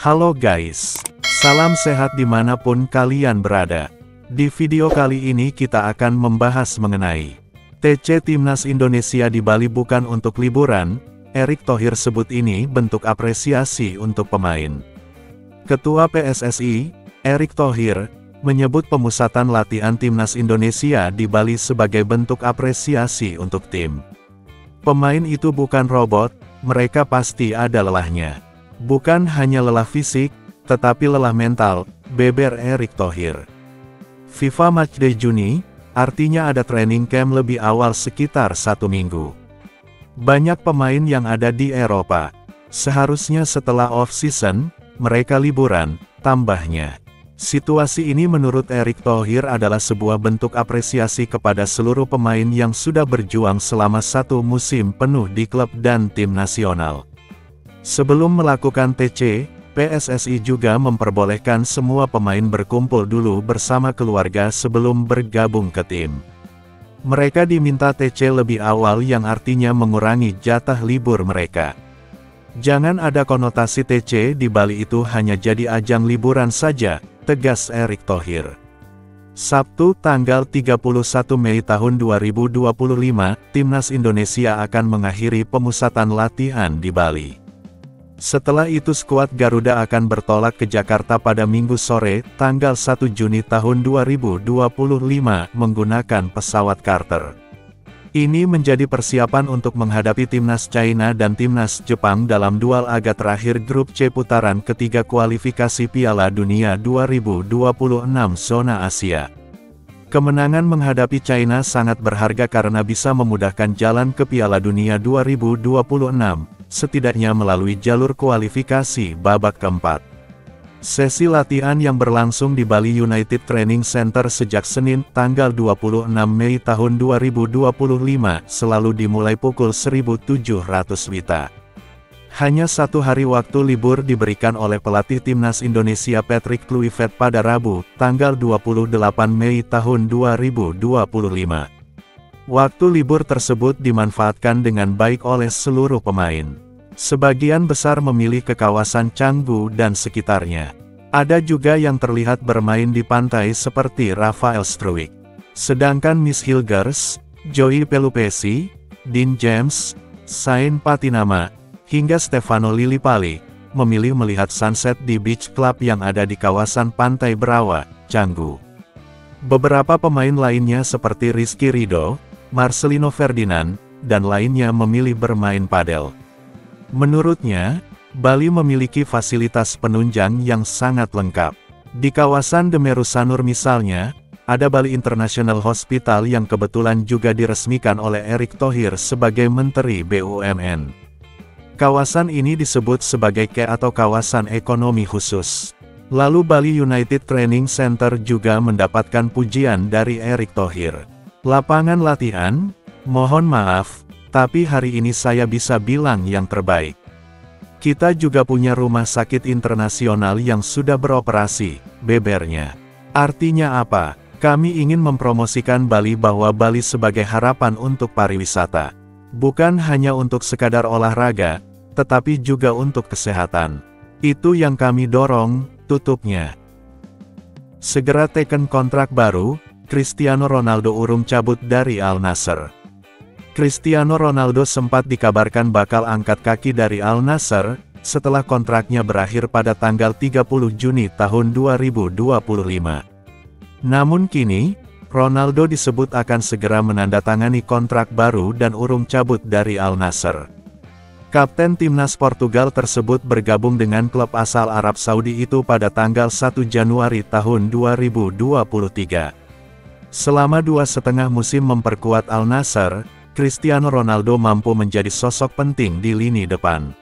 Halo guys, salam sehat dimanapun kalian berada. Di video kali ini kita akan membahas mengenai TC Timnas Indonesia di Bali bukan untuk liburan. Erick Thohir sebut ini bentuk apresiasi untuk pemain. Ketua PSSI, Erick Thohir, menyebut pemusatan latihan Timnas Indonesia di Bali sebagai bentuk apresiasi untuk tim. Pemain itu bukan robot, mereka pasti ada lelahnya. Bukan hanya lelah fisik, tetapi lelah mental, beber Erick Thohir. FIFA Matchday Juni, artinya ada training camp lebih awal sekitar 1 minggu. Banyak pemain yang ada di Eropa. Seharusnya setelah off-season, mereka liburan, tambahnya. Situasi ini menurut Erick Thohir adalah sebuah bentuk apresiasi kepada seluruh pemain yang sudah berjuang selama 1 musim penuh di klub dan tim nasional. Sebelum melakukan TC, PSSI juga memperbolehkan semua pemain berkumpul dulu bersama keluarga sebelum bergabung ke tim. Mereka diminta TC lebih awal yang artinya mengurangi jatah libur mereka. Jangan ada konotasi TC di Bali itu hanya jadi ajang liburan saja, tegas Erick Thohir. Sabtu tanggal 31 Mei tahun 2025, Timnas Indonesia akan mengakhiri pemusatan latihan di Bali. Setelah itu skuad Garuda akan bertolak ke Jakarta pada Minggu sore, tanggal 1 Juni tahun 2025 menggunakan pesawat charter. Ini menjadi persiapan untuk menghadapi Timnas China dan Timnas Jepang dalam duel laga terakhir Grup C putaran ketiga kualifikasi Piala Dunia 2026 zona Asia. Kemenangan menghadapi China sangat berharga karena bisa memudahkan jalan ke Piala Dunia 2026. Setidaknya melalui jalur kualifikasi babak keempat. Sesi latihan yang berlangsung di Bali United Training Center sejak Senin, tanggal 26 Mei tahun 2025, selalu dimulai pukul 1700 WITA. Hanya 1 hari waktu libur diberikan oleh pelatih Timnas Indonesia Patrick Kluivert pada Rabu, tanggal 28 Mei tahun 2025. Waktu libur tersebut dimanfaatkan dengan baik oleh seluruh pemain. Sebagian besar memilih ke kawasan Canggu dan sekitarnya. Ada juga yang terlihat bermain di pantai seperti Rafael Struijk. Sedangkan Miss Hilgers, Joey Pelupesi, Dean James, Sain Patinama, hingga Stefano Lillipali, memilih melihat sunset di beach club yang ada di kawasan Pantai Berawa, Canggu. Beberapa pemain lainnya seperti Rizky Ridho, Marcelino Ferdinand, dan lainnya memilih bermain padel. Menurutnya, Bali memiliki fasilitas penunjang yang sangat lengkap. Di kawasan Demeru Sanur misalnya, ada Bali International Hospital yang kebetulan juga diresmikan oleh Erick Thohir sebagai Menteri BUMN. Kawasan ini disebut sebagai KE atau kawasan ekonomi khusus. Lalu Bali United Training Center juga mendapatkan pujian dari Erick Thohir. Lapangan latihan, mohon maaf, tapi hari ini saya bisa bilang yang terbaik. Kita juga punya rumah sakit internasional yang sudah beroperasi, bebernya. Artinya apa? Kami ingin mempromosikan Bali bahwa Bali sebagai harapan untuk pariwisata. Bukan hanya untuk sekadar olahraga, tetapi juga untuk kesehatan. Itu yang kami dorong, tutupnya. Segera teken kontrak baru, Cristiano Ronaldo urung cabut dari Al Nassr. Cristiano Ronaldo sempat dikabarkan bakal angkat kaki dari Al Nassr, setelah kontraknya berakhir pada tanggal 30 Juni tahun 2025. Namun kini, Ronaldo disebut akan segera menandatangani kontrak baru dan urung cabut dari Al Nassr. Kapten Timnas Portugal tersebut bergabung dengan klub asal Arab Saudi itu pada tanggal 1 Januari tahun 2023. Selama 2,5 musim memperkuat Al Nassr, Cristiano Ronaldo mampu menjadi sosok penting di lini depan.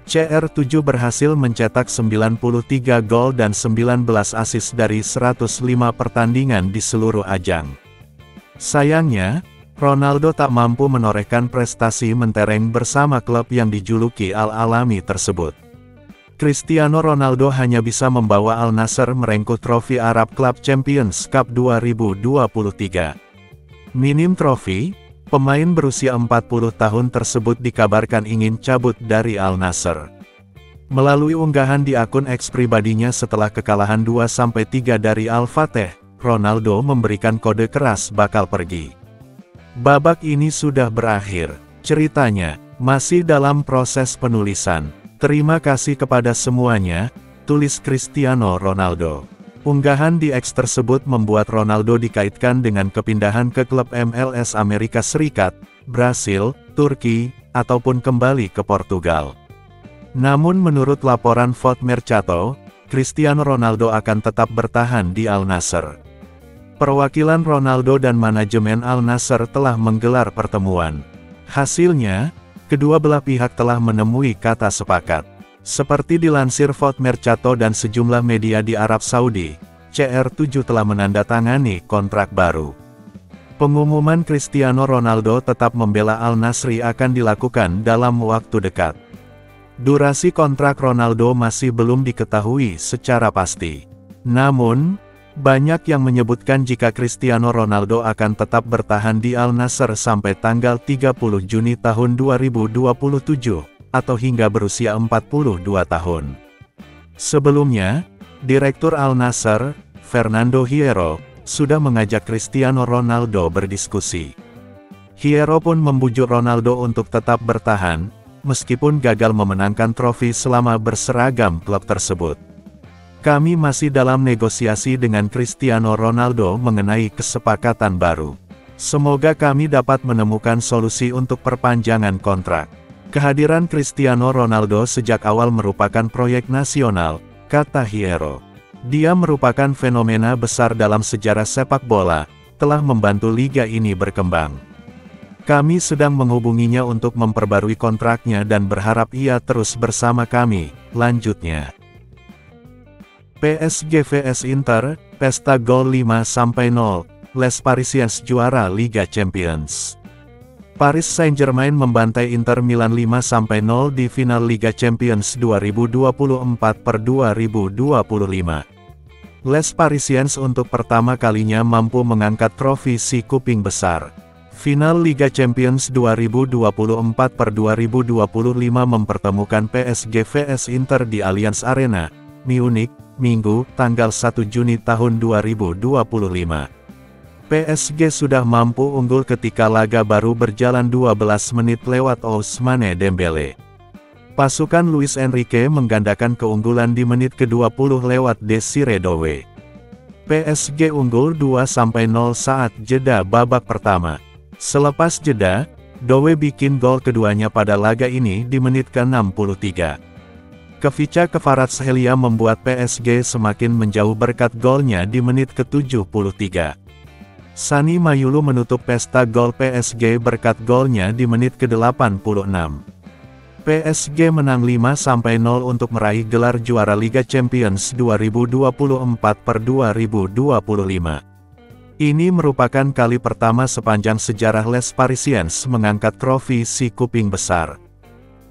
CR7 berhasil mencetak 93 gol dan 19 assist dari 105 pertandingan di seluruh ajang. Sayangnya, Ronaldo tak mampu menorehkan prestasi mentereng bersama klub yang dijuluki Al-Alami tersebut. Cristiano Ronaldo hanya bisa membawa Al Nassr merengkuh trofi Arab Club Champions Cup 2023. Minim trofi, pemain berusia 40 tahun tersebut dikabarkan ingin cabut dari Al Nassr. Melalui unggahan di akun X pribadinya setelah kekalahan 2-3 dari Al-Fateh, Ronaldo memberikan kode keras bakal pergi. Babak ini sudah berakhir. Ceritanya masih dalam proses penulisan. Terima kasih kepada semuanya, tulis Cristiano Ronaldo. Unggahan di X tersebut membuat Ronaldo dikaitkan dengan kepindahan ke klub MLS Amerika Serikat, Brasil, Turki, ataupun kembali ke Portugal. Namun menurut laporan Foot Mercato, Cristiano Ronaldo akan tetap bertahan di Al Nassr. Perwakilan Ronaldo dan manajemen Al Nassr telah menggelar pertemuan. Hasilnya, kedua belah pihak telah menemui kata sepakat. Seperti dilansir Foot Mercato dan sejumlah media di Arab Saudi, CR7 telah menandatangani kontrak baru. Pengumuman Cristiano Ronaldo tetap membela Al Nassr akan dilakukan dalam waktu dekat. Durasi kontrak Ronaldo masih belum diketahui secara pasti. Namun, banyak yang menyebutkan jika Cristiano Ronaldo akan tetap bertahan di Al Nassr sampai tanggal 30 Juni tahun 2027, atau hingga berusia 42 tahun. Sebelumnya, Direktur Al Nassr, Fernando Hierro, sudah mengajak Cristiano Ronaldo berdiskusi. Hierro pun membujuk Ronaldo untuk tetap bertahan, meskipun gagal memenangkan trofi selama berseragam klub tersebut. Kami masih dalam negosiasi dengan Cristiano Ronaldo mengenai kesepakatan baru. Semoga kami dapat menemukan solusi untuk perpanjangan kontrak. Kehadiran Cristiano Ronaldo sejak awal merupakan proyek nasional, kata Hierro. Dia merupakan fenomena besar dalam sejarah sepak bola, telah membantu liga ini berkembang. Kami sedang menghubunginya untuk memperbarui kontraknya dan berharap ia terus bersama kami, lanjutnya. PSG vs Inter, pesta gol 5-0, Les Parisiens juara Liga Champions. Paris Saint-Germain membantai Inter Milan 5-0 di final Liga Champions 2024/2025. Les Parisiens untuk pertama kalinya mampu mengangkat trofi si kuping besar. Final Liga Champions 2024/2025 mempertemukan PSG vs Inter di Allianz Arena, Munich, Minggu, tanggal 1 Juni tahun 2025. PSG sudah mampu unggul ketika laga baru berjalan 12 menit lewat Ousmane Dembele. Pasukan Luis Enrique menggandakan keunggulan di menit ke-20 lewat Desire Doué. PSG unggul 2-0 saat jeda babak pertama. Selepas jeda, Doué bikin gol keduanya pada laga ini di menit ke-63. Kvicha Kvaratskhelia membuat PSG semakin menjauh berkat golnya di menit ke-73. Sani Mayulu menutup pesta gol PSG berkat golnya di menit ke-86. PSG menang 5-0 untuk meraih gelar juara Liga Champions 2024/2025. Ini merupakan kali pertama sepanjang sejarah Les Parisiens mengangkat trofi si kuping besar.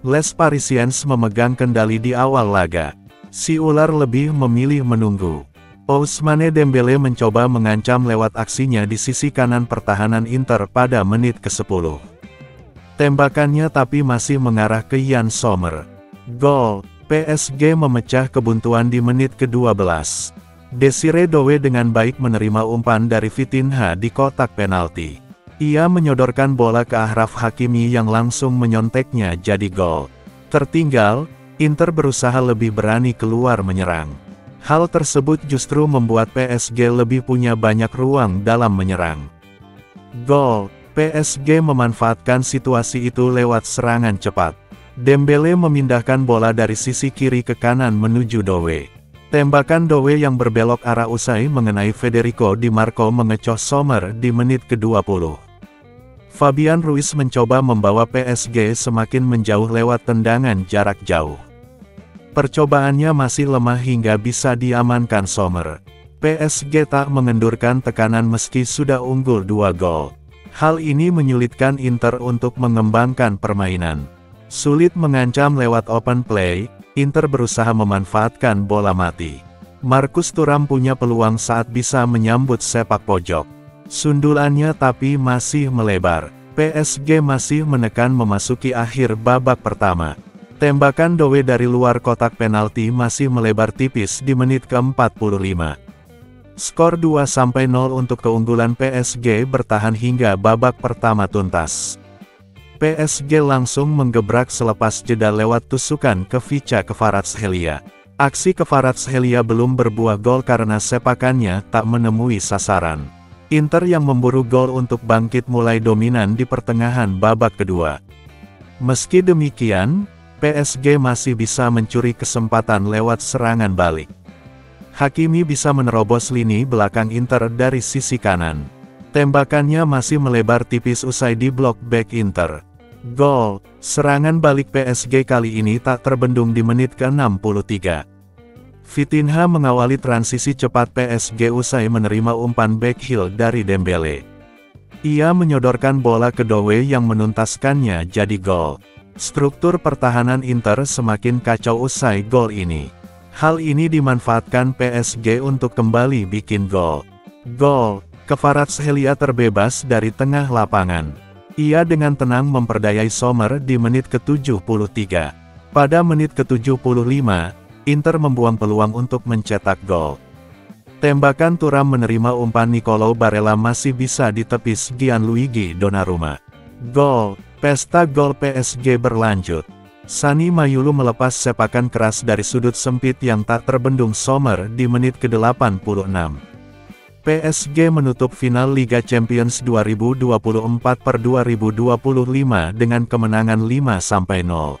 Les Parisiens memegang kendali di awal laga. Si ular lebih memilih menunggu. Ousmane Dembele mencoba mengancam lewat aksinya di sisi kanan pertahanan Inter pada menit ke-10. Tembakannya tapi masih mengarah ke Yann Sommer. Gol, PSG memecah kebuntuan di menit ke-12. Desire Doué dengan baik menerima umpan dari Vitinha di kotak penalti. Ia menyodorkan bola ke Achraf Hakimi yang langsung menyonteknya jadi gol. Tertinggal, Inter berusaha lebih berani keluar menyerang. Hal tersebut justru membuat PSG lebih punya banyak ruang dalam menyerang. Gol, PSG memanfaatkan situasi itu lewat serangan cepat. Dembele memindahkan bola dari sisi kiri ke kanan menuju Doué. Tembakan Doué yang berbelok arah usai mengenai Federico Di Marco mengecoh Sommer di menit ke-20. Fabian Ruiz mencoba membawa PSG semakin menjauh lewat tendangan jarak jauh. Percobaannya masih lemah hingga bisa diamankan Sommer. PSG tak mengendurkan tekanan meski sudah unggul 2 gol. Hal ini menyulitkan Inter untuk mengembangkan permainan. Sulit mengancam lewat open play, Inter berusaha memanfaatkan bola mati. Marcus Thuram punya peluang saat bisa menyambut sepak pojok. Sundulannya tapi masih melebar. PSG masih menekan memasuki akhir babak pertama. Tembakan Doué dari luar kotak penalti masih melebar tipis di menit ke-45. Skor 2-0 untuk keunggulan PSG bertahan hingga babak pertama tuntas. PSG langsung menggebrak selepas jeda lewat tusukan ke Vicha Kvaratskhelia. Aksi Kvaratskhelia belum berbuah gol karena sepakannya tak menemui sasaran. Inter yang memburu gol untuk bangkit mulai dominan di pertengahan babak kedua. Meski demikian, PSG masih bisa mencuri kesempatan lewat serangan balik. Hakimi bisa menerobos lini belakang Inter dari sisi kanan. Tembakannya masih melebar tipis usai diblok bek Inter. Gol, serangan balik PSG kali ini tak terbendung di menit ke-63. Vitinha mengawali transisi cepat PSG usai menerima umpan backheel dari Dembele. Ia menyodorkan bola ke Doué yang menuntaskannya jadi gol. Struktur pertahanan Inter semakin kacau usai gol ini. Hal ini dimanfaatkan PSG untuk kembali bikin gol. Gol, Kvaratskhelia terbebas dari tengah lapangan. Ia dengan tenang memperdayai Sommer di menit ke-73. Pada menit ke-75, Inter membuang peluang untuk mencetak gol. Tembakan Thuram menerima umpan Nicolo Barella masih bisa ditepis Gianluigi Donnarumma. Gol, pesta gol PSG berlanjut. Sani Mayulu melepas sepakan keras dari sudut sempit yang tak terbendung Sommer di menit ke-86. PSG menutup final Liga Champions 2024/2025 dengan kemenangan 5-0.